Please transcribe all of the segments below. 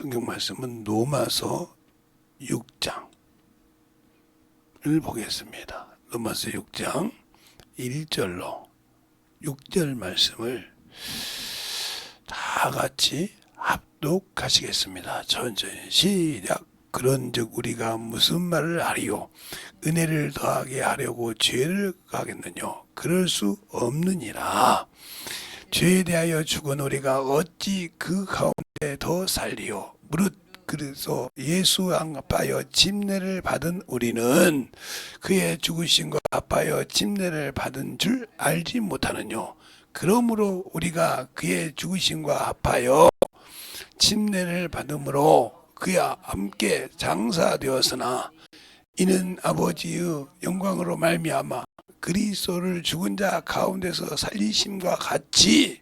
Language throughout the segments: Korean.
성경 말씀은 로마서 6장을 보겠습니다. 로마서 6장 1절로 6절 말씀을 다 같이 합독하시겠습니다. 천천히 시작. 그런즉 우리가 무슨 말을 하리요? 은혜를 더하게 하려고 죄를 가겠느냐? 그럴 수 없느니라. 죄에 대하여 죽은 우리가 어찌 그 가운데 더 살리요? 무릇 그래서 예수 아파여 침례를 받은 우리는 그의 죽으심과 아파여 침례를 받은 줄 알지 못하느뇨? 그러므로 우리가 그의 죽으심과 아파여 침례를 받음으로 그와 함께 장사되었으나 이는 아버지의 영광으로 말미암아 그리스도를 죽은 자 가운데서 살리심과 같이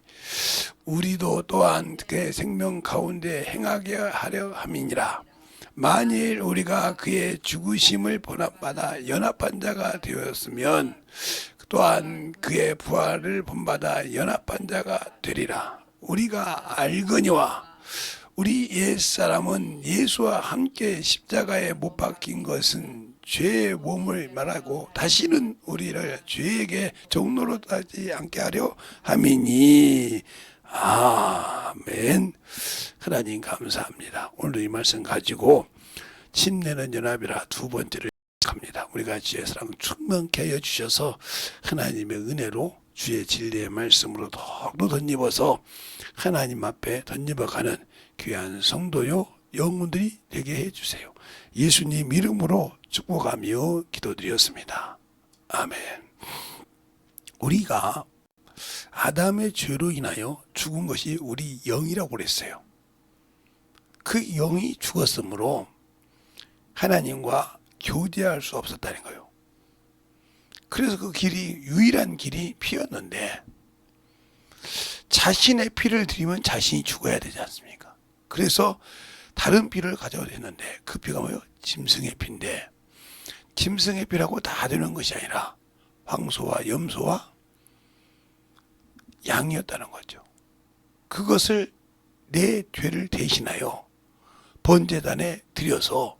우리도 또한 그의 생명 가운데 행하게 하려 함이니라. 만일 우리가 그의 죽으심을 본받아 연합한 자가 되었으면 또한 그의 부활을 본받아 연합한 자가 되리라. 우리가 알거니와 우리 옛사람은 예수와 함께 십자가에 못 박힌 것은 죄의 몸을 말하고 다시는 우리를 죄에게 종로로 하지 않게 하려 함이니. 아멘. 하나님 감사합니다. 오늘 이 말씀 가지고 침례는 연합이라 두 번째를 합니다. 우리가 주의 사랑 충만케 하여 주셔서 하나님의 은혜로 주의 진리의 말씀으로 더욱더 덧입어서 하나님 앞에 덧입어가는 귀한 성도요 영혼들이 되게 해주세요. 예수님 이름으로 축복하며 기도드렸습니다. 아멘. 우리가 아담의 죄로 인하여 죽은 것이 우리 영이라고 그랬어요. 그 영이 죽었으므로 하나님과 교제할 수 없었다는 거예요. 그래서 그 길이 유일한 길이 피였는데 자신의 피를 드리면 자신이 죽어야 되지 않습니까? 그래서 다른 피를 가져야 되는데 그 피가 뭐예요? 짐승의 피인데 짐승의 피라고 다 되는 것이 아니라 황소와 염소와 양이었다는 거죠. 그것을 내 죄를 대신하여 번제단에 드려서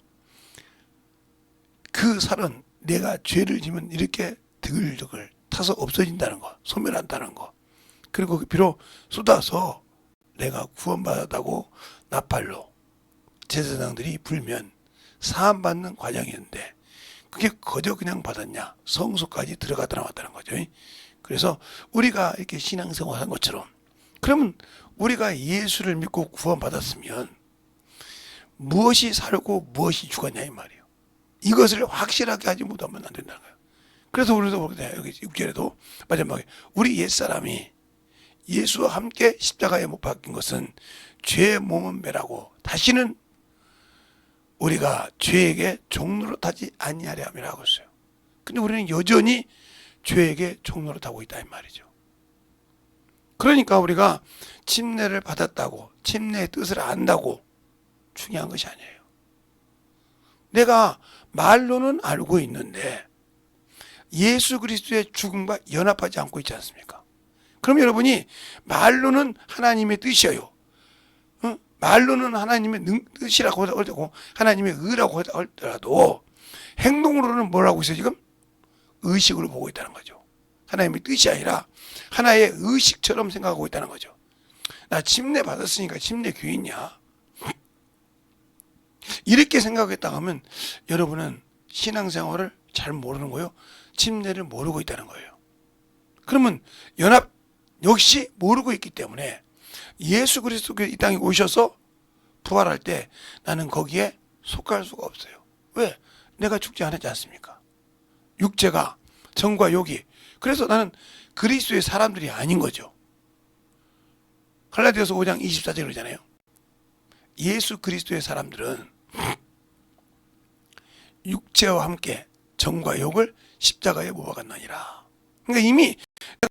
그 살은 내가 죄를 지면 이렇게 드글드글 타서 없어진다는 거, 소멸한다는 거. 그리고 그 피로 쏟아서 내가 구원받았다고 나팔로 제사장들이 불면 사함받는 과정이었는데 그게 거저 그냥 받았냐? 성소까지 들어가다 나왔다는 거죠. 그래서 우리가 이렇게 신앙생활 한 것처럼 그러면 우리가 예수를 믿고 구원받았으면 무엇이 살고 무엇이 죽었냐 이 말이에요. 이것을 확실하게 하지 못하면 안 된다는 거예요. 그래서 우리도 여기 6절에도 마지막에 우리 옛사람이 예수와 함께 십자가에 못 박힌 것은 죄의 몸은 매라고 다시는 우리가 죄에게 종노릇하지 아니하려 함이라고 했어요. 근데 우리는 여전히 죄에게 종노릇하고 있다 이 말이죠. 그러니까 우리가 침례를 받았다고 침례의 뜻을 안다고 중요한 것이 아니에요. 내가 말로는 알고 있는데 예수 그리스도의 죽음과 연합하지 않고 있지 않습니까? 그럼 여러분이 말로는 하나님의 뜻이에요. 말로는 하나님의 뜻이라고 하고 하나님의 의라고 하더라도 행동으로는 뭐라고 있어요 지금? 의식으로 보고 있다는 거죠. 하나님의 뜻이 아니라 하나의 의식처럼 생각하고 있다는 거죠. 나 침례 받았으니까 침례 교인이야. 이렇게 생각했다 하면 여러분은 신앙생활을 잘 모르는 거예요. 침례를 모르고 있다는 거예요. 그러면 연합 역시 모르고 있기 때문에 예수 그리스도께서 이 땅에 오셔서 부활할 때 나는 거기에 속할 수가 없어요. 왜? 내가 죽지 않았지 않습니까? 육체가 정과 욕이. 그래서 나는 그리스도의 사람들이 아닌 거죠. 갈라디아서 5장 24절 그러잖아요. 예수 그리스도의 사람들은 육체와 함께 정과 욕을 십자가에 못 박았느니라. 그러니까 이미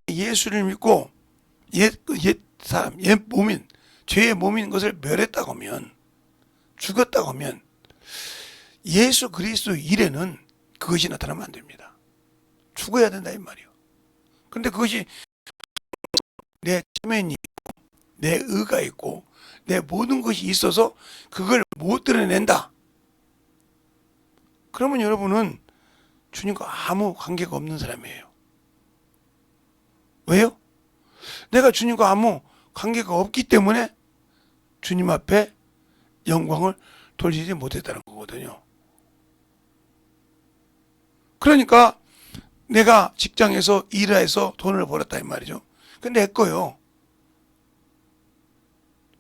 예수를 믿고 옛 사람, 옛 몸인, 죄의 몸인 것을 멸했다고 하면, 죽었다고 하면 예수 그리스도 일에는 그것이 나타나면 안 됩니다. 죽어야 된다 이 말이에요. 그런데 그것이 내 체면이 내 의가 있고 내 모든 것이 있어서 그걸 못 드러낸다. 그러면 여러분은 주님과 아무 관계가 없는 사람이에요. 왜요? 내가 주님과 아무 관계가 없기 때문에 주님 앞에 영광을 돌리지 못했다는 거거든요. 그러니까 내가 직장에서 일해서 돈을 벌었다 이 말이죠. 그건 내 거요.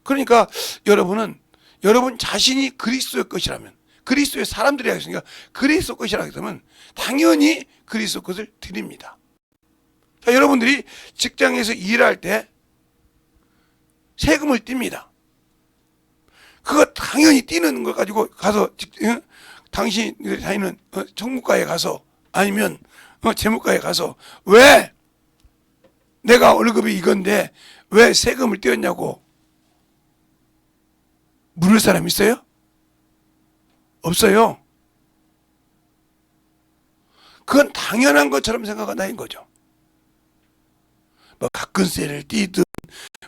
그러니까 여러분은 여러분 자신이 그리스도의 것이라면, 그리스도의 사람들이 하겠으니까 그리스도 것이라 하면 당연히 그리스도 것을 드립니다. 자, 여러분들이 직장에서 일할 때 세금을 띱니다. 그거 당연히 띄는 걸 가지고 가서 당신이 다니는 정무과에 가서 아니면 재무과에 가서 왜 내가 월급이 이건데 왜 세금을 띄었냐고 물을 사람 있어요? 없어요. 그건 당연한 것처럼 생각한다는 거죠. 뭐 가근세를 띄든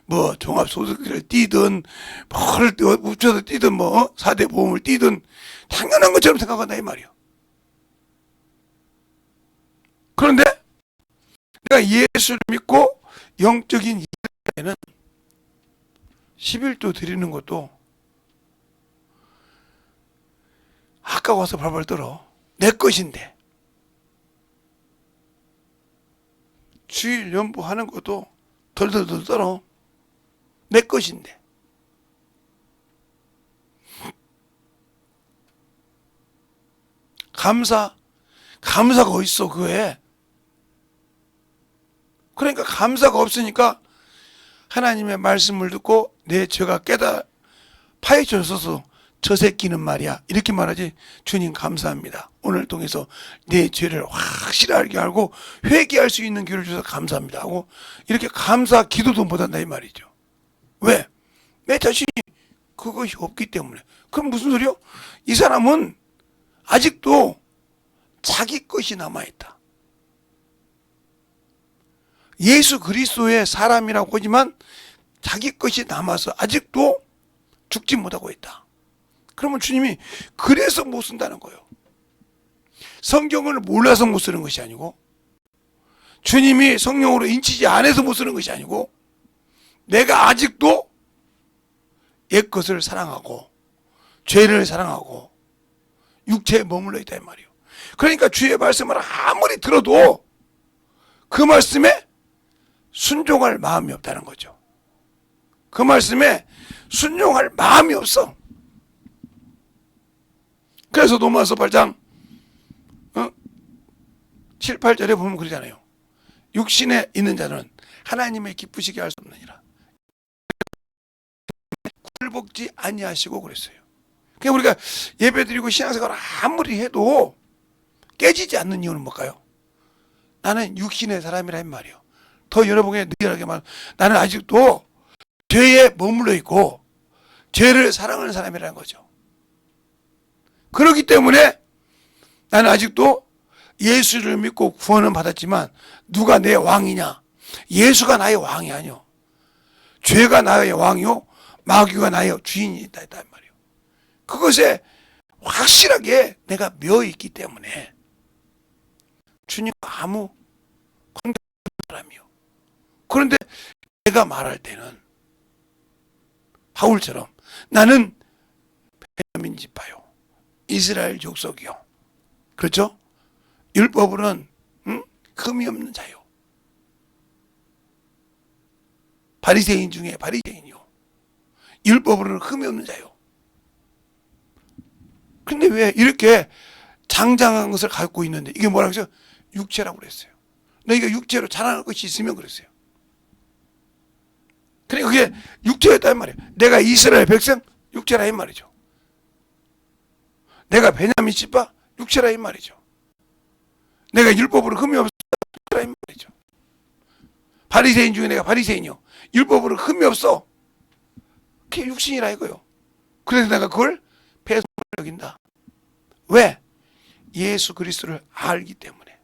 뭐 종합소득세를 띄든 뭐를 묻혀서 띄든 뭐 4대 보험을 띄든 당연한 것처럼 생각한다 이 말이에요. 그런데 내가 예수를 믿고 영적인 일에는 11조 드리는 것도 아까워서 발발 떨어. 내 것인데. 주일 연보하는 것도 덜덜덜 떨어. 내 것인데. 감사가 어디 있어 그에. 그러니까 감사가 없으니까 하나님의 말씀을 듣고 내 죄가 파헤쳐져서 저 새끼는 말이야 이렇게 말하지. 주님 감사합니다. 오늘 통해서 내 죄를 확실하게 알고 회개할 수 있는 기회를 주셔서 감사합니다 하고 이렇게 감사 기도도 못한다 이 말이죠. 왜? 내 자신이 그것이 없기 때문에. 그럼 무슨 소리요? 이 사람은 아직도 자기 것이 남아있다. 예수 그리스도의 사람이라고 하지만 자기 것이 남아서 아직도 죽지 못하고 있다. 그러면 주님이 그래서 못 쓴다는 거예요. 성경을 몰라서 못 쓰는 것이 아니고 주님이 성령으로 인치지 않아서 못 쓰는 것이 아니고 내가 아직도 옛 것을 사랑하고 죄를 사랑하고 육체에 머물러 있다 이 말이에요. 그러니까 주의 말씀을 아무리 들어도 그 말씀에 순종할 마음이 없다는 거죠. 그 말씀에 순종할 마음이 없어. 그래서 로마서 8장 7, 8절에 보면 그러잖아요. 육신에 있는 자는 하나님의 기쁘시게 할 수 없느니라. 굴복지 아니하시고 그랬어요. 그러니까 우리가 예배드리고 신앙생활을 아무리 해도 깨지지 않는 이유는 뭘까요? 나는 육신의 사람이란 말이에요. 더 여러분에게 느끼하게 말, 나는 아직도 죄에 머물러 있고 죄를 사랑하는 사람이라는 거죠. 그렇기 때문에 나는 아직도 예수를 믿고 구원은 받았지만 누가 내 왕이냐? 예수가 나의 왕이 아니요. 죄가 나의 왕이요. 마귀가 나의 주인이 있다 말이에요. 그것에 확실하게 내가 며 있기 때문에 주님과 아무 관계 없는 사람이요. 그런데 내가 말할 때는 바울처럼 나는 베냐민 지파요. 이스라엘 족속이요. 그렇죠? 율법으로는 흠이 없는 자요. 바리새인 중에 바리새인이요. 율법으로는 흠이 없는 자요. 근데 왜 이렇게 장장한 것을 갖고 있는데 이게 뭐라고 했어요? 육체라고 그랬어요. 너희가 육체로 자랑할 것이 있으면 그랬어요. 그러니까 그게 육체였단 말이에요. 내가 이스라엘 백성 육체라 이 말이죠. 내가 베냐민 지파 육체라 이 말이죠. 내가 율법으로 흠이 없다 육체라 이 말이죠. 바리새인 중에 내가 바리새인이요. 율법으로 흠이 없어. 그게 육신이라 이거요. 그래서 내가 그걸 배설을 여긴다. 왜? 예수 그리스도를 알기 때문에.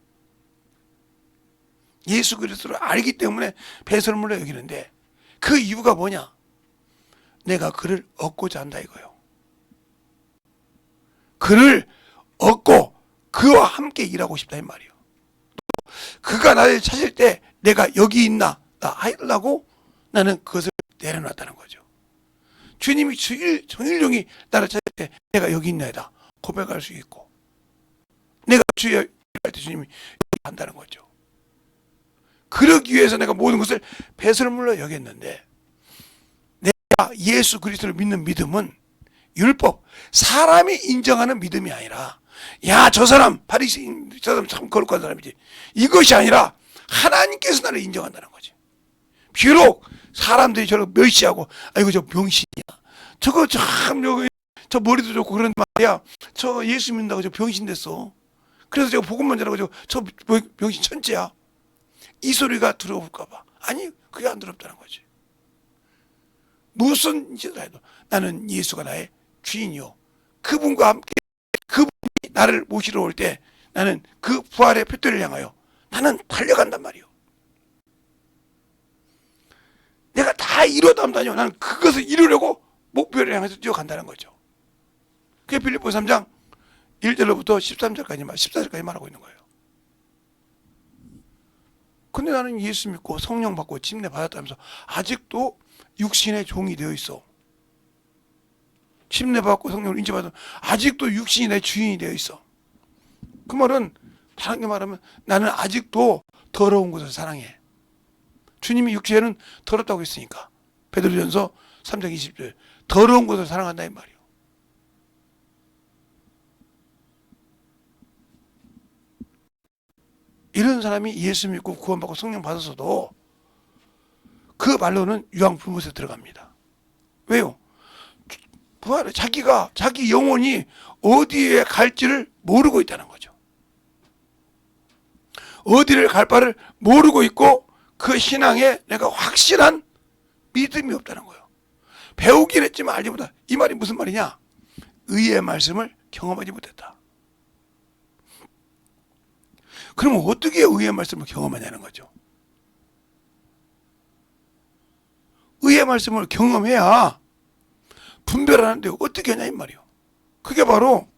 예수 그리스도를 알기 때문에 배설물로 여기는데 그 이유가 뭐냐? 내가 그를 얻고자 한다 이거요. 그를 얻고 그와 함께 일하고 싶다 이 말이요. 그가 나를 찾을 때 내가 여기 있나 하려고 나는 그것을 내려놨다는 거죠. 주님이 주일 종일종일 나를 찾을 때 내가 여기 있나이다 고백할 수 있고, 내가 주의 할 때 주님이 한다는 거죠. 그러기 위해서 내가 모든 것을 배설물로 여겼는데, 내가 예수 그리스도를 믿는 믿음은 율법, 사람이 인정하는 믿음이 아니라, 야, 저 사람 바리새인, 저 사람 참 거룩한 사람이지, 이것이 아니라 하나님께서 나를 인정한다는 거지. 비록 사람들이 저를 멸시하고, 아이고 저 병신이야, 저거 참 저 머리도 좋고 그런 말이야, 저 예수 믿는다고 저 병신 됐어, 그래서 제가 복음만 전하고 저 병신 천재야, 이 소리가 두려울까봐. 아니, 그게 안 두렵다는 거지. 무슨 짓을 해도 나는 예수가 나의 주인이요, 그분과 함께 그분이 나를 모시러 올 때 나는 그 부활의 표대를 향하여 나는 달려간단 말이요. 내가 다 이루어도 한다뇨. 나는 그것을 이루려고 목표를 향해서 뛰어간다는 거죠. 그게 빌립보 3장 1절로부터 13절까지 14절까지 말하고 있는 거예요. 근데 나는 예수 믿고 성령 받고 침례 받았다면서 아직도 육신의 종이 되어 있어. 침례 받고 성령을 인지받은 아직도 육신이 내 주인이 되어 있어. 그 말은 다른 게 말하면 나는 아직도 더러운 것을 사랑해. 주님이 육체는 더럽다고 했으니까 베드로전서 3장 20절 더러운 것을 사랑한다 이 말이요. 이런 사람이 예수 믿고 구원받고 성령 받았어도 그 말로는 유황불못에 들어갑니다. 왜요? 부활에 자기 영혼이 어디에 갈지를 모르고 있다는 거죠. 어디를 갈 바를 모르고 있고 그 신앙에 내가 확실한 믿음이 없다는 거예요. 배우긴 했지만 알지 못하다. 이 말이 무슨 말이냐? 의의 말씀을 경험하지 못했다. 그러면 어떻게 의의 말씀을 경험하냐는 거죠. 의의 말씀을 경험해야 분별하는데 어떻게 하냐 이 말이요. 그게 바로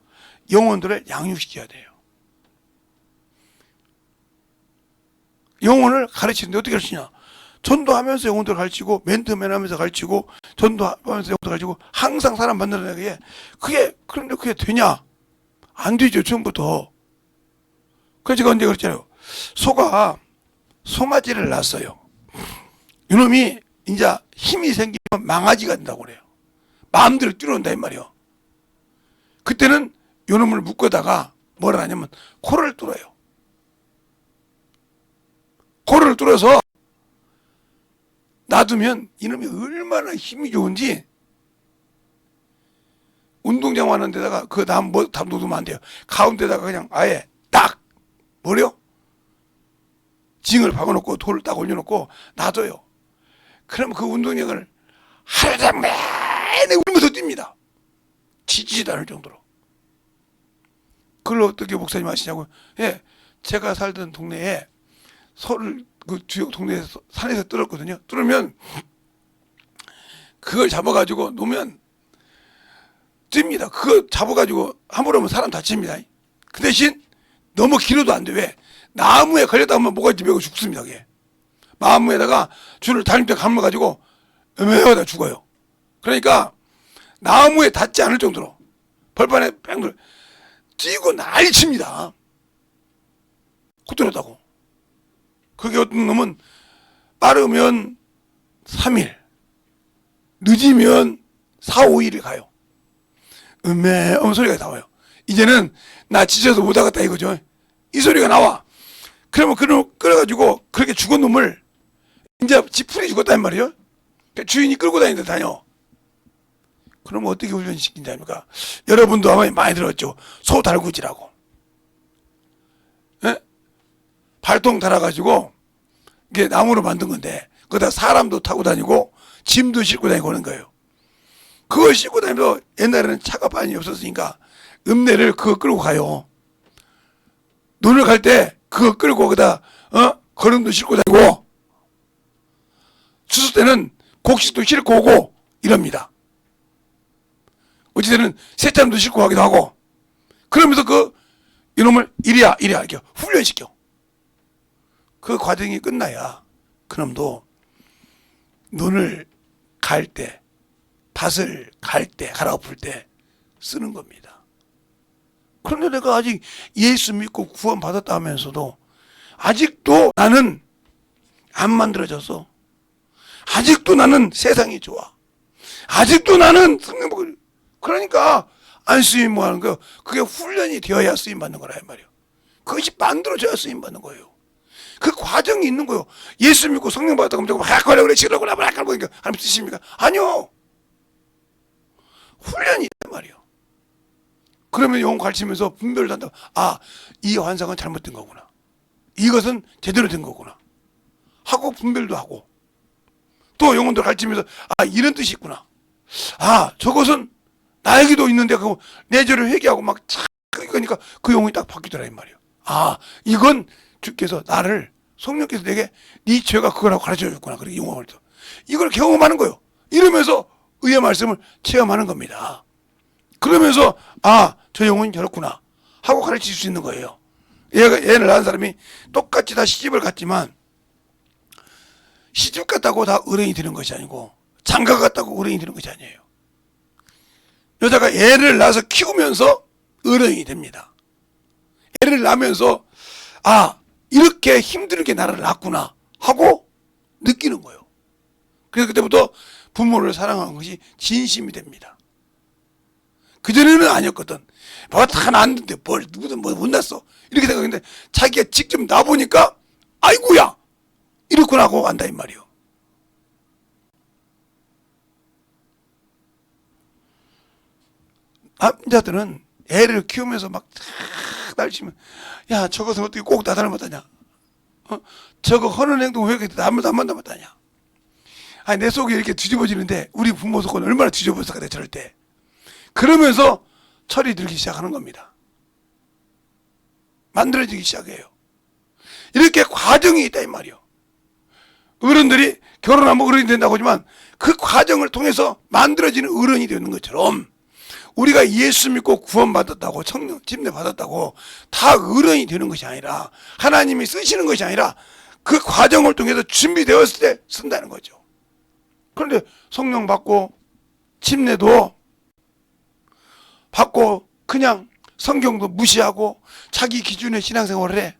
영혼들을 양육시켜야 돼요. 영혼을 가르치는데 어떻게 가르치냐? 전도하면서 영혼들을 가르치고, 멘토맨 하면서 가르치고, 전도하면서 영혼들 가르치고, 항상 사람 만들어내는 게, 그런데 그게 되냐? 안 되죠, 처음부터. 그래서 제가 언제 그랬잖아요. 소가 송아지를 낳았어요. 이놈이 이제 힘이 생기면 망아지가 된다고 그래요. 마음대로 뛰어온다 이 말이요. 그때는 요놈을 묶어다가 뭐라 하냐면 코를 뚫어요. 코를 뚫어서 놔두면 이놈이 얼마나 힘이 좋은지, 운동장 왔는 데다가 그 다음 뭐 다 놓으면 안 돼요. 가운데다가 그냥 아예 딱 뭐래요? 징을 박아놓고 돌을 딱 올려놓고 놔둬요. 그럼 그 운동장을 하루 종일 내내 울면서 뜁니다. 지지도 않을 정도로. 그걸 어떻게 목사님 아시냐고. 예, 제가 살던 동네에 소를 그 주역 동네에서 산에서 뚫었거든요. 뚫으면 그걸 잡아가지고 놓으면 뜁니다. 그거 잡아가지고 함부로 하면 사람 다칩니다. 그 대신 너무 길어도 안 돼. 왜? 나무에 걸렸다 하면 뭐가 메고 죽습니다. 그게. 나무에다가 줄을 달림대 감아가지고 매어다 죽어요. 그러니까 나무에 닿지 않을 정도로 벌판에 뺑 뛰고 난리칩니다. 콧들었다고. 그게 어떤 놈은 빠르면 3일, 늦으면 4, 5일을 가요. 소리가 나와요. 이제는 나 지쳐서 못 하겠다 이거죠. 이 소리가 나와. 그러면 끌어가지고 그렇게 죽은 놈을 이제 지풀이 죽었단 말이에요. 주인이 끌고 다니는데 다녀. 그러면 어떻게 훈련시킨다니까? 여러분도 아마 많이 들었죠. 소 달구지라고. 예? 발통 달아가지고 이게 나무로 만든 건데 거기다 사람도 타고 다니고 짐도 싣고 다니고 하는 거예요. 그걸 싣고 다니면서 옛날에는 차가 많이 없었으니까 읍내를 그거 끌고 가요. 논을 갈 때 그거 끌고 거기다 거름도 싣고 다니고, 추수 때는 곡식도 싣고 오고 이럽니다. 어찌되는 새참도 싣고 가기도 하고, 그러면서 그 이놈을 이리야 이렇게 훈련시켜. 그 과정이 끝나야 그놈도 눈을 갈 때, 밭을 갈 때, 갈아엎을 때 쓰는 겁니다. 그런데 내가 아직 예수 믿고 구원 받았다 하면서도 아직도 나는 안 만들어져서, 아직도 나는 세상이 좋아, 아직도 나는 성령, 그러니까 안 쓰임 뭐 하는 거예요. 그게 훈련이 되어야 쓰임 받는 거라 이 말이에요. 그것이 만들어져야 쓰임 받는 거예요. 그 과정이 있는 거예요. 예수 믿고 성령 받았다고 하면 막 하라 그래, 지라고 막 하라 그러니까 하나님 뜻입니까? 아니요. 훈련이 있단 말이에요. 그러면 영혼 가르치면서 분별을 한다. 아, 이 환상은 잘못된 거구나, 이것은 제대로 된 거구나 하고 분별도 하고, 또 영혼들 가르치면서 아, 이런 뜻이 있구나, 아, 저것은 나에게도 있는데 그 내 죄를 회개하고 막 착 그러니까 그 영혼이 딱 바뀌더라 이 말이에요. 아, 이건 주께서 나를, 성령께서 내게 네 죄가 그거라고 가르쳐 줬구나. 그렇게 영혼을 또 이걸 경험하는 거예요. 이러면서 의의 말씀을 체험하는 겁니다. 그러면서 아, 저 영혼이 저렇구나 하고 가르칠 수 있는 거예요. 애를 낳은 사람이 똑같이 다 시집을 갔지만 시집 갔다고 다 어른이 되는 것이 아니고, 장가 갔다고 어른이 되는 것이 아니에요. 여자가 애를 낳아서 키우면서 어른이 됩니다. 애를 낳으면서 아, 이렇게 힘들게 나를 낳았구나 하고 느끼는 거예요. 그래서 그때부터 부모를 사랑하는 것이 진심이 됩니다. 그전에는 아니었거든. 뭐 다 낳았는데 뭘 누구든 뭐 못 낳았어 이렇게 생각했는데, 자기가 직접 낳아보니까 아이고야 이렇구나 하고 안다 이 말이에요. 남자들은 애를 키우면서 막 날치면 야, 저것은 어떻게 꼭 다 닮았다냐, 저거 하는 행동 왜 이렇게 나만 닮았다냐. 아니, 내 속이 이렇게 뒤집어지는데 우리 부모 속은 얼마나 뒤집어졌을까 내가 저럴 때. 그러면서 철이 들기 시작하는 겁니다. 만들어지기 시작해요. 이렇게 과정이 있다 이 말이에요. 어른들이 결혼하면 어른이 된다고 하지만 그 과정을 통해서 만들어지는 어른이 되는 것처럼, 우리가 예수 믿고 구원받았다고, 성령 침례 받았다고 다 어른이 되는 것이 아니라, 하나님이 쓰시는 것이 아니라 그 과정을 통해서 준비되었을 때 쓴다는 거죠. 그런데 성령 받고 침례도 받고 그냥 성경도 무시하고 자기 기준의 신앙생활을 해.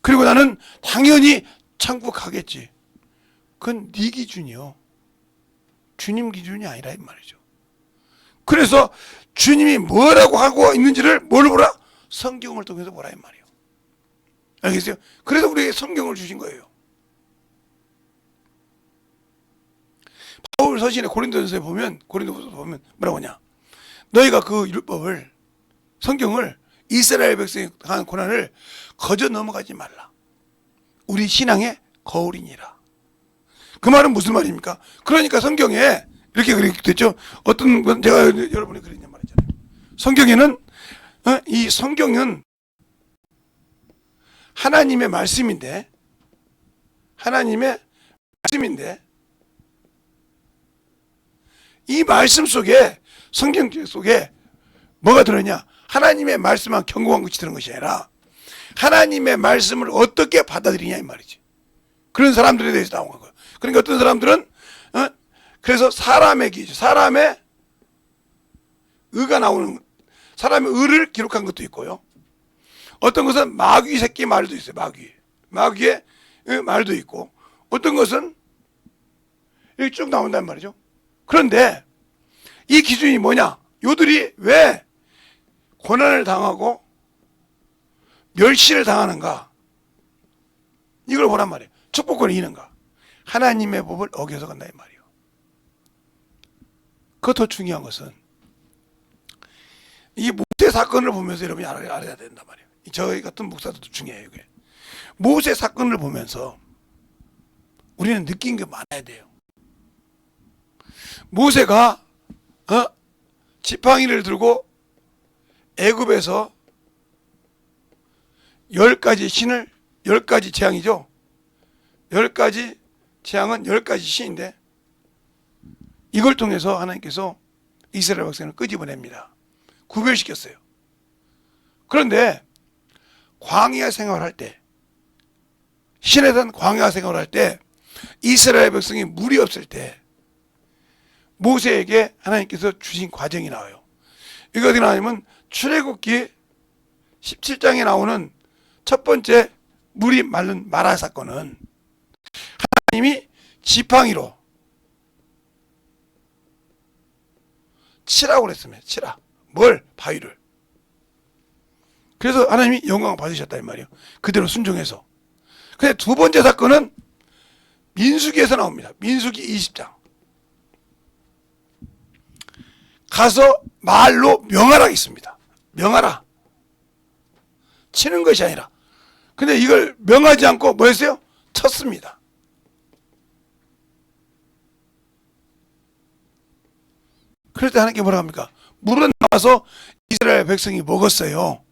그리고 나는 당연히 천국 가겠지. 그건 네 기준이요, 주님 기준이 아니라 이 말이죠. 그래서 주님이 뭐라고 하고 있는지를 뭘 보라? 성경을 통해서 보라 이 말이에요. 알겠어요? 그래서 우리에게 성경을 주신 거예요. 바울 서신에 고린도전서에 보면, 고린도전서 보면 뭐라고 하냐? 너희가 그 율법을, 성경을, 이스라엘 백성이 당한 고난을 거저 넘어가지 말라. 우리 신앙의 거울이니라. 그 말은 무슨 말입니까? 그러니까 성경에 이렇게 그렇게 됐죠. 어떤 건 제가 여러분이 그랬냐 말이잖아요. 성경에는 이 성경은 하나님의 말씀인데, 하나님의 말씀인데, 이 말씀 속에, 성경 속에 뭐가 들어있냐? 하나님의 말씀만 경고한 것이 들은 것이 아니라 하나님의 말씀을 어떻게 받아들이냐 이 말이지. 그런 사람들에 대해서 나온 거예요. 그러니까 어떤 사람들은 그래서 사람의 기준, 사람의 의가 나오는, 사람의 의를 기록한 것도 있고요. 어떤 것은 마귀 새끼 말도 있어요. 마귀의 말도 있고, 어떤 것은 여기 쭉 나온단 말이죠. 그런데 이 기준이 뭐냐? 요들이 왜 고난을 당하고 멸시를 당하는가? 이걸 보란 말이에요. 축복권을 잃는가? 하나님의 법을 어겨서 간다 이 말이에요. 그 더 중요한 것은 이 모세 사건을 보면서 여러분이 알아야 된단 말이에요. 저희 같은 목사들도 중요해요. 이게. 모세 사건을 보면서 우리는 느낀 게 많아야 돼요. 모세가 지팡이를 들고 애굽에서 10가지 신을, 10가지 재앙이죠. 10가지 재앙은 10가지 신인데 이걸 통해서 하나님께서 이스라엘 백성을 끄집어냅니다. 구별시켰어요. 그런데 광야 생활할 때, 시내산 광야 생활할 때, 이스라엘 백성이 물이 없을 때 모세에게 하나님께서 주신 과정이 나와요. 이거 어디 나오냐면 출애굽기 17장에 나오는 첫 번째 물이 마른 마라 사건은 하나님이 지팡이로 치라고 그랬습니다. 치라. 뭘? 바위를. 그래서 하나님이 영광을 받으셨다 이 말이에요. 그대로 순종해서. 근데 두 번째 사건은 민수기에서 나옵니다. 민수기 20장. 가서 말로 명하라 있습니다. 명하라. 치는 것이 아니라. 근데 이걸 명하지 않고 뭐 했어요? 쳤습니다. 그럴 때 하나님께 뭐라 합니까? 물은 나와서 이스라엘 백성이 먹었어요.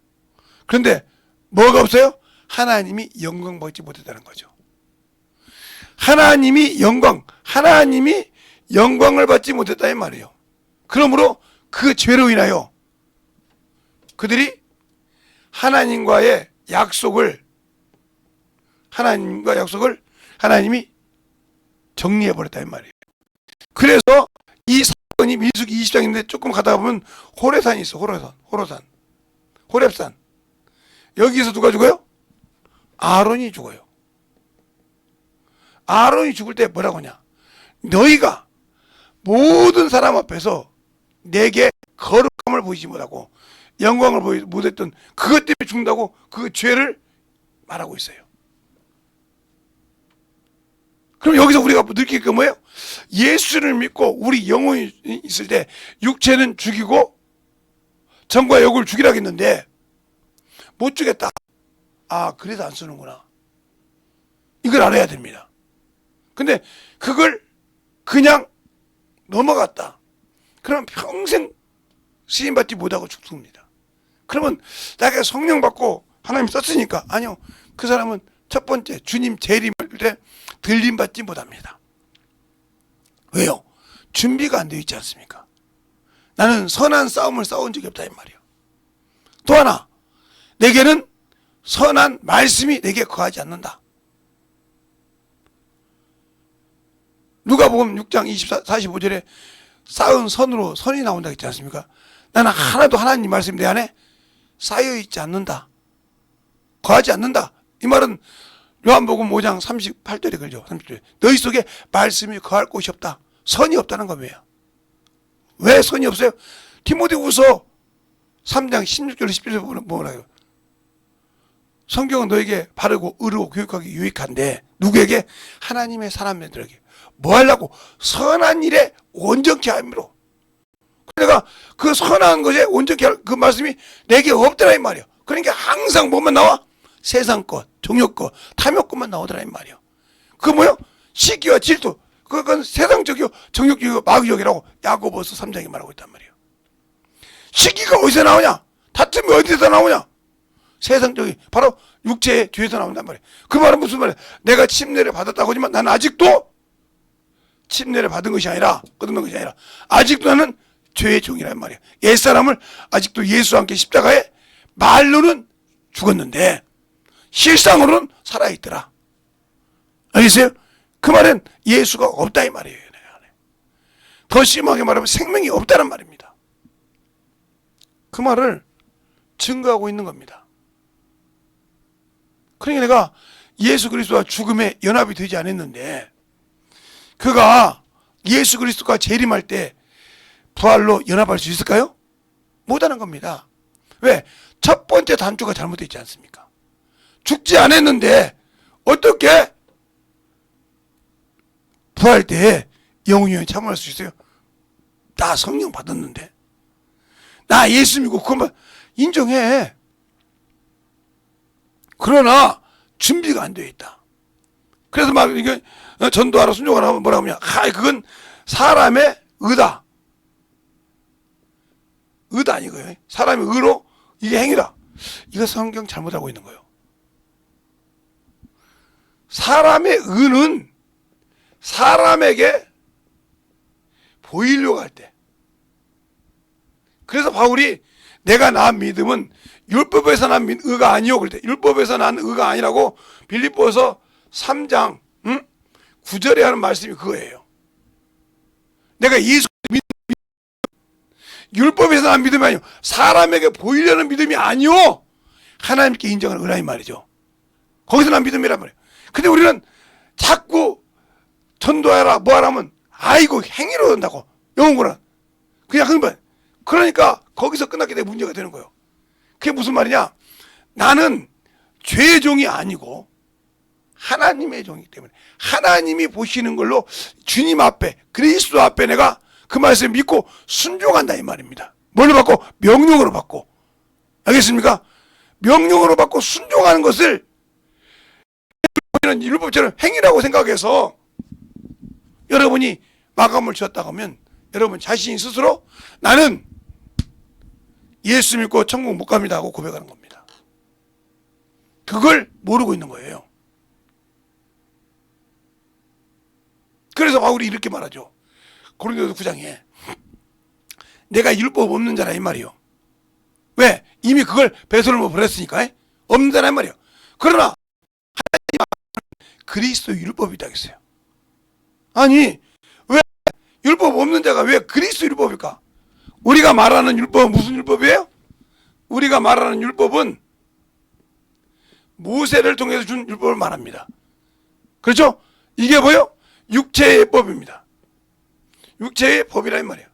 그런데 뭐가 없어요? 하나님이 영광 받지 못했다는 거죠. 하나님이 영광을 받지 못했다 이 말이에요. 그러므로 그 죄로 인하여 그들이 하나님과의 약속을 하나님이 정리해버렸다 이 말이에요. 그래서 이 사건이 민수기 20장인데 조금 가다가 보면 호레산이 있어. 호렙산. 여기서 누가 죽어요? 아론이 죽어요. 아론이 죽을 때 뭐라고 하냐? 너희가 모든 사람 앞에서 내게 거룩함을 보이지 못하고 영광을 보이지 못했던 그것 때문에 죽는다고 그 죄를 말하고 있어요. 그럼 여기서 우리가 느낄 게 뭐예요? 예수를 믿고 우리 영혼이 있을 때 육체는 죽이고 정과 욕을 죽이라 했는데 못 죽였다. 아, 그래서 안 쓰는구나. 이걸 알아야 됩니다. 근데 그걸 그냥 넘어갔다. 그러면 평생 쓰임받지 못하고 죽습니다. 그러면 내가 성령 받고 하나님 썼으니까 아니요. 그 사람은 첫 번째 주님 재림할 때 들림받지 못합니다. 왜요? 준비가 안 되어 있지 않습니까? 나는 선한 싸움을 싸운 적이 없다 이 말이에요. 또 하나 내게는 선한 말씀이 내게 거하지 않는다. 누가복음 6장 45절에 쌓은 선으로 선이 나온다 했지 않습니까? 나는 하나도 하나님 말씀 내 안에 쌓여있지 않는다. 거하지 않는다. 이 말은 요한복음 5장 38절에 그러죠. 30절에 너희 속에 말씀이 거할 곳이 없다. 선이 없다는 겁니다. 왜 선이 없어요? 디모데후서 3장 16절 17절 뭐라고요? 성경은 너에게 바르고 의로 교육하기 유익한데 누구에게? 하나님의 사람들에게. 뭐 하려고? 선한 일에 온전케 함으로. 내가 그 선한 것에 온전케 할 그 말씀이 내게 없더라 이 말이야. 그러니까 항상 뭐만 나와? 세상 것, 정욕 것, 탐욕 것만 나오더라 이 말이야. 그거 뭐요? 시기와 질투. 그건 세상적이요, 정욕적이요, 마귀적이라고 야고보서 3장에 말하고 있단 말이에요. 시기가 어디서 나오냐? 다툼이 어디서 나오냐? 세상적인 바로 육체의 죄에서 나온단 말이에요. 그 말은 무슨 말이에요? 내가 침례를 받았다고 하지만 나는 아직도 침례를 받은 것이 아니라 거듭난 것이 아니라 아직도 나는 죄의 종이란 말이에요. 옛사람을 아직도 예수와 함께 십자가에 말로는 죽었는데 실상으로는 살아있더라. 알겠어요? 그 말은 예수가 없다 이 말이에요. 더 심하게 말하면 생명이 없다는 말입니다. 그 말을 증거하고 있는 겁니다. 그러니까 내가 예수 그리스도와 죽음에 연합이 되지 않았는데 그가 예수 그리스도가 재림할 때 부활로 연합할 수 있을까요? 못하는 겁니다. 왜? 첫 번째 단추가 잘못되어 있지 않습니까? 죽지 않았는데 어떻게 부활 때 영원히 참여할 수 있어요? 나 성령 받았는데 나 예수 믿고 그것만 인정해. 그러나 준비가 안 되어 있다. 그래서 막 이게 전도하라 순종하라 하면 뭐라고 하냐? 그건 사람의 의다. 의다 아니고요. 사람의 의로 이게 행위다. 이거 성경 잘못하고 있는 거예요. 사람의 의는 사람에게 보이려고 할 때. 그래서 바울이 내가 낳은 믿음은 율법에서 난 의가 아니요. 그럴 때 율법에서 난 의가 아니라고 빌립보서 3장 9절에 하는 말씀이 그거예요. 내가 예수 율법에서 난 믿음이 아니요. 사람에게 보이려는 믿음이 아니요. 하나님께 인정하는 의라 이 말이죠. 거기서 난 믿음이란 말이에요. 근데 우리는 자꾸 전도하라 뭐하라 하면 아이고 행위로 한다고 영어는 그냥 흥분. 그러니까 거기서 끝났게 되면 문제가 되는 거예요. 그게 무슨 말이냐? 나는 죄의 종이 아니고 하나님의 종이기 때문에 하나님이 보시는 걸로 주님 앞에 그리스도 앞에 내가 그 말씀을 믿고 순종한다 이 말입니다. 뭘로 받고? 명령으로 받고. 알겠습니까? 명령으로 받고 순종하는 것을 율법처럼 행위라고 생각해서 여러분이 마감을 지었다고 하면 여러분 자신이 스스로 나는 예수 믿고 천국 못 갑니다 하고 고백하는 겁니다. 그걸 모르고 있는 거예요. 그래서 바울이 이렇게 말하죠. 고린도서 9장에 내가 율법 없는 자라 이 말이요. 왜? 이미 그걸 배설을 버렸으니까 없는 자라 이 말이요. 그러나 하나님 그리스도 율법이다 했어요. 아니 왜 율법 없는 자가 왜 그리스도 율법일까? 우리가 말하는 율법은 무슨 율법이에요? 우리가 말하는 율법은 모세를 통해서 준 율법을 말합니다. 그렇죠? 이게 뭐예요? 육체의 법입니다. 육체의 법이라 이 말이에요.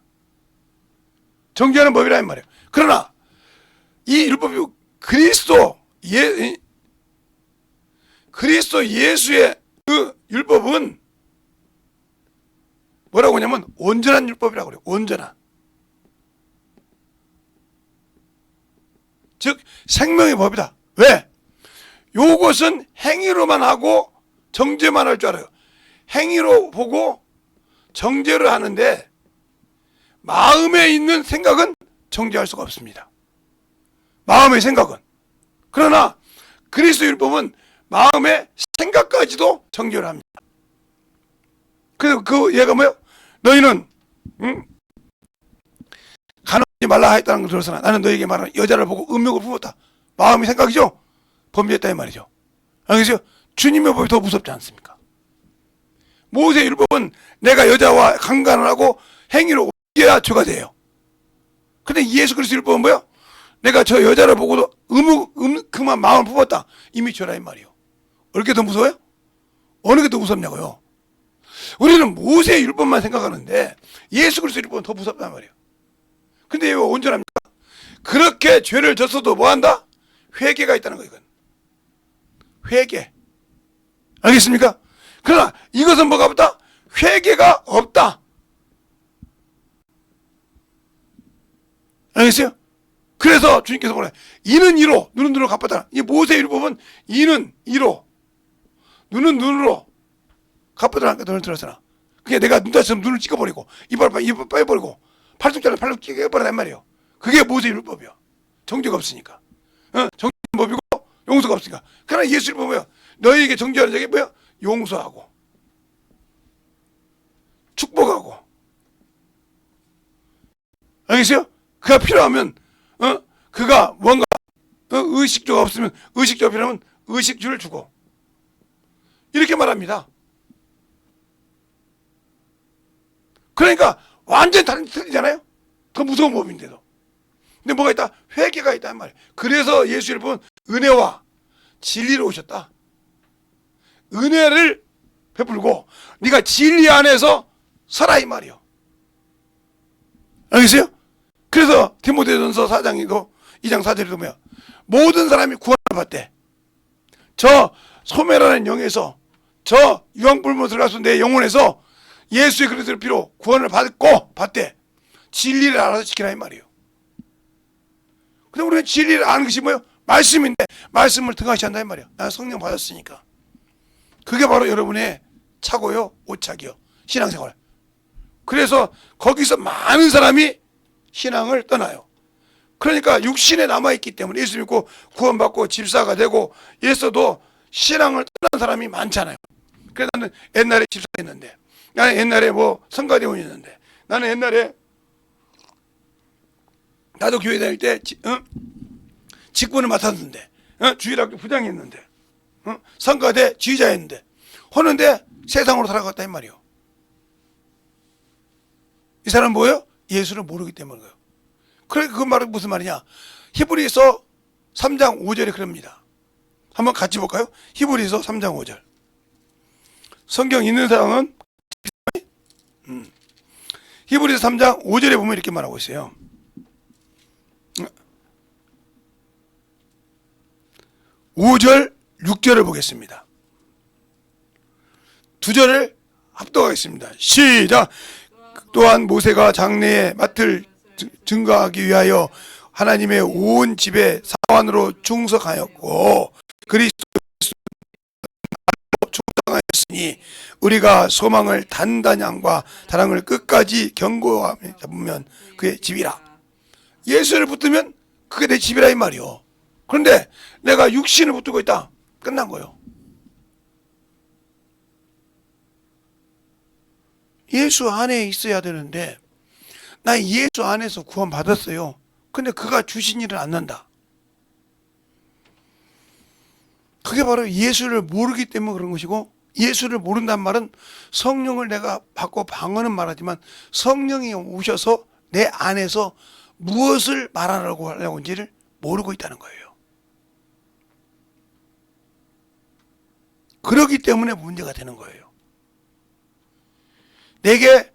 정죄하는 법이라 이 말이에요. 그러나 이 율법이 그리스도 예수의 그 율법은 뭐라고 하냐면 온전한 율법이라고 그래요. 온전한. 즉 생명의 법이다. 왜? 요것은 행위로만 하고 정죄만 할 줄 알아요. 행위로 보고 정죄를 하는데 마음에 있는 생각은 정죄할 수가 없습니다. 마음의 생각은. 그러나 그리스도 율법은 마음의 생각까지도 정죄를 합니다. 그래서 그 얘가 뭐예요? 너희는 간호하지 말라 했다는 걸 들었으나 나는 너에게 말하는 여자를 보고 음욕을 품었다. 마음의 생각이죠? 범죄했다 이 말이죠. 알겠어요? 주님의 법이 더 무섭지 않습니까? 모세의 율법은 내가 여자와 강간을 하고 행위로 옮겨야 죄가 돼요. 근데 예수 그리스도 율법은 뭐야? 내가 저 여자를 보고도 그만 마음을 품었다. 이미 죄라 이 말이요. 어느 게 더 무서워요? 어느 게 더 무섭냐고요? 우리는 모세의 율법만 생각하는데 예수 그리스도 율법은 더 무섭단 말이에요. 근데 왜 온전합니까? 그렇게 죄를 졌어도 뭐한다? 회개가 있다는 거 이건. 회개. 알겠습니까? 그러나 이것은 뭐가 없다? 회개가 없다. 알겠어요? 그래서 주님께서 뭐래? 이는 이로, 눈은 눈으로 갚았다. 이 모세의 율법은 이는 이로, 눈은 눈으로 갚았다는 걸 들었잖아. 그게 내가 눈 다시면 눈을 찍어버리고, 입을 빼버리고, 팔뚝자를 팔뚝 찍어버리란 말이에요. 그게 모세의 율법이야. 정죄가 없으니까. 정죄법이고 용서가 없으니까. 그러나 예수 율법은 뭐야? 너희에게 정죄하는 자에게 뭐야? 용서하고 축복하고. 알겠어요? 그가 필요하면 그가 뭔가 의식주가 없으면 의식주가 필요하면 의식주를 주고 이렇게 말합니다. 그러니까 완전히 틀리잖아요. 더 무서운 법인데도. 근데 뭐가 있다? 회개가 있단 말이에요. 그래서 예수를 보면 은혜와 진리로 오셨다. 은혜를 베풀고 네가 진리 안에서 서라 이 말이요. 알겠어요? 그래서 디모데전서 4장이고 2장 4절에도 뭐야? 모든 사람이 구원을 받대. 저 소멸하는 영에서 저 유황불문 들어가서 내 영혼에서 예수의 그리스도의 피로 구원을 받대. 진리를 알아서 지키라 이 말이에요. 근데 우리가 진리를 아는 것이 뭐예요? 말씀인데 말씀을 등하시 한다 이 말이에요. 나는 성령 받았으니까. 그게 바로 여러분의 차고요, 오착이요. 신앙생활. 그래서 거기서 많은 사람이 신앙을 떠나요. 그러니까 육신에 남아있기 때문에 예수 믿고 구원받고 집사가 되고 예서도 신앙을 떠난 사람이 많잖아요. 그래서 나는 옛날에 집사했는데 나는 옛날에 뭐 성가대원이었는데 나는 옛날에 나도 교회 다닐 때 직분을 맡았는데, 주일학교 부장했는데, 성가대 지휘자였는데, 하는데 세상으로 살아갔다 이 말이요. 이 사람은 뭐예요? 예수를 모르기 때문이에요. 그러니까 그 말은 무슨 말이냐? 히브리서 3장 5절에 그럽니다. 한번 같이 볼까요? 히브리서 3장 5절. 성경 있는 사람은 히브리서 3장 5절에 보면 이렇게 말하고 있어요. 5절, 6절을 보겠습니다. 두 절을 합독하겠습니다. 시작! 또한 모세가 장래의 맡을 증거하기 위하여 하나님의 온 집에 사환으로 충성하였고 그리스도 충성하였으니 우리가 소망을 단단함과 사랑을 끝까지 견고하며 잡으면 그의 집이라. 예수를 붙들면 그게 내 집이라 이 말이요. 그런데 내가 육신을 붙들고 있다. 끝난 거예요. 예수 안에 있어야 되는데 나 예수 안에서 구원 받았어요. 근데 그가 주신 일은 안 난다. 그게 바로 예수를 모르기 때문에 그런 것이고, 예수를 모른다는 말은 성령을 내가 받고 방언은 말하지만 성령이 오셔서 내 안에서 무엇을 말하려고 하는지를 모르고 있다는 거예요. 그렇기 때문에 문제가 되는 거예요. 내게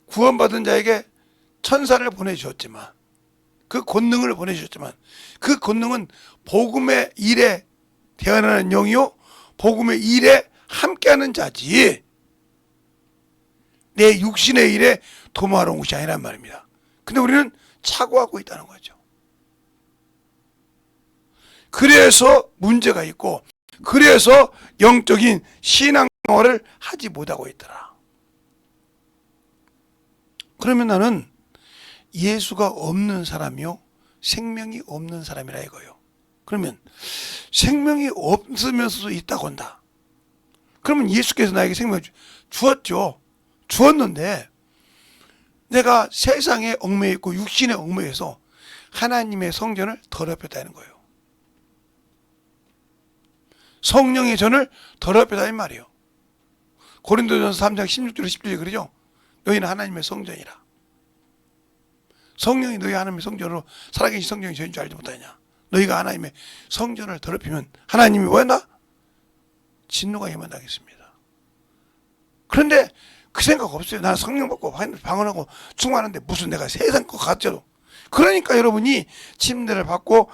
구원받은 자에게 천사를 보내주셨지만, 그 권능을 보내주셨지만, 그 권능은 복음의 일에 태어나는 영이요 복음의 일에 함께하는 자지 내 육신의 일에 도모하러 온 것이 아니란 말입니다. 근데 우리는 착오하고 있다는 거죠. 그래서 문제가 있고, 그래서 영적인 신앙생활을 하지 못하고 있더라. 그러면 나는 예수가 없는 사람이요 생명이 없는 사람이라 이거예요. 그러면 생명이 없으면서도 있다고 한다. 그러면 예수께서 나에게 생명을 주었죠. 주었는데 내가 세상에 얽매여 있고 육신에 얽매여서 하나님의 성전을 더럽혔다는 거예요. 성령의 전을 더럽혔다 이 말이에요. 고린도전서 3장 16절 17절 그러죠. 너희는 하나님의 성전이라. 성령이 너희 하나님의 성전으로 살아계신 성령이 저인 줄 알지 못하냐. 너희가 하나님의 성전을 더럽히면 하나님이 뭐였나? 진노가 임한다겠습니다. 그런데 그 생각 없어요. 나는 성령 받고 방언하고 충만한데 무슨 내가 세상 것 같죠. 그러니까 여러분이 침례를 받고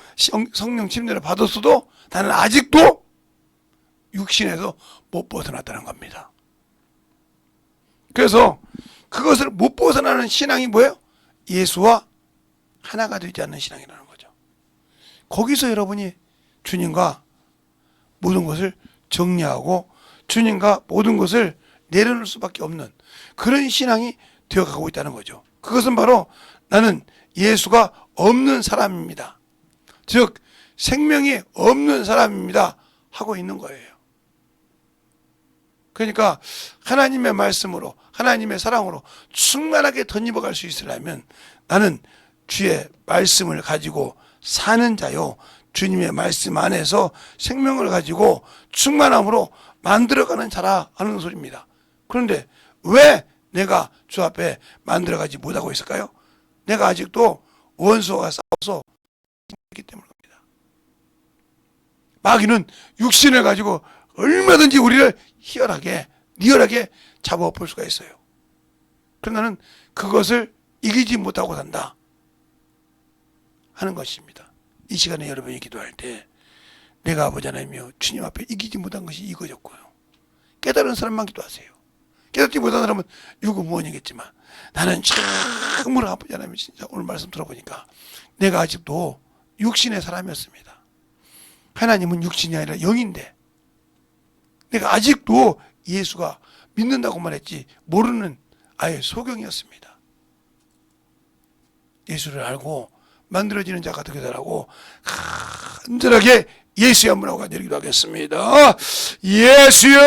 성령 침례를 받았어도 나는 아직도 육신에서 못 벗어났다는 겁니다. 그래서 그것을 못 벗어나는 신앙이 뭐예요? 예수와 하나가 되지 않는 신앙이라는 거죠. 거기서 여러분이 주님과 모든 것을 정리하고 주님과 모든 것을 내려놓을 수밖에 없는 그런 신앙이 되어가고 있다는 거죠. 그것은 바로 나는 예수가 없는 사람입니다. 즉 생명이 없는 사람입니다 하고 있는 거예요. 그러니까 하나님의 말씀으로 하나님의 사랑으로 충만하게 덧입어갈 수 있으려면 나는 주의 말씀을 가지고 사는 자요 주님의 말씀 안에서 생명을 가지고 충만함으로 만들어가는 자라 하는 소리입니다. 그런데 왜 내가 주 앞에 만들어가지 못하고 있을까요? 내가 아직도 원수와 싸워서 있기 때문입니다. 마귀는 육신을 가지고 얼마든지 우리를 리얼하게 잡아볼 수가 있어요. 그러나 나는 그것을 이기지 못하고 산다 하는 것입니다. 이 시간에 여러분이 기도할 때 내가 아버지 하나님이여 주님 앞에 이기지 못한 것이 이거였고요. 깨달은 사람만 기도하세요. 깨닫지 못한 사람은 유구무원이겠지만 나는 참으로 아버지 하나님 진짜 오늘 말씀 들어보니까 내가 아직도 육신의 사람이었습니다. 하나님은 육신이 아니라 영인데 내가 아직도 예수가 믿는다고만 했지 모르는 아예 소경이었습니다. 예수를 알고 만들어지는 자가 되게 되라고 간절하게 예수의 한번 하고 간절히 기도하겠습니다. 예수여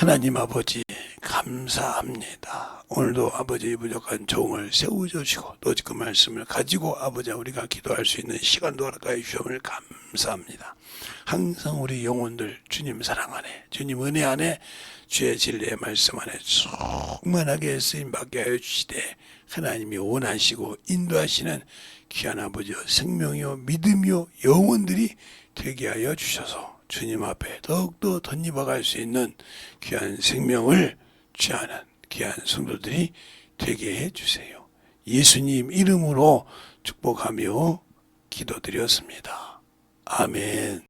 하나님 아버지 감사합니다. 오늘도 아버지의 부족한 종을 세워주시고 또 그 말씀을 가지고 아버지 우리가 기도할 수 있는 시간도 허락하여 주심을 감사합니다. 항상 우리 영혼들 주님 사랑 안에 주님 은혜 안에 주의 진리의 말씀 안에 충만하게 쓰임받게 하여 주시되 하나님이 원하시고 인도하시는 귀한 아버지여 생명이요 믿음이요 영혼들이 되게 하여 주셔서 주님 앞에 더욱더 덧입어갈 수 있는 귀한 생명을 취하는 귀한 성도들이 되게 해주세요. 예수님 이름으로 축복하며 기도드렸습니다. 아멘.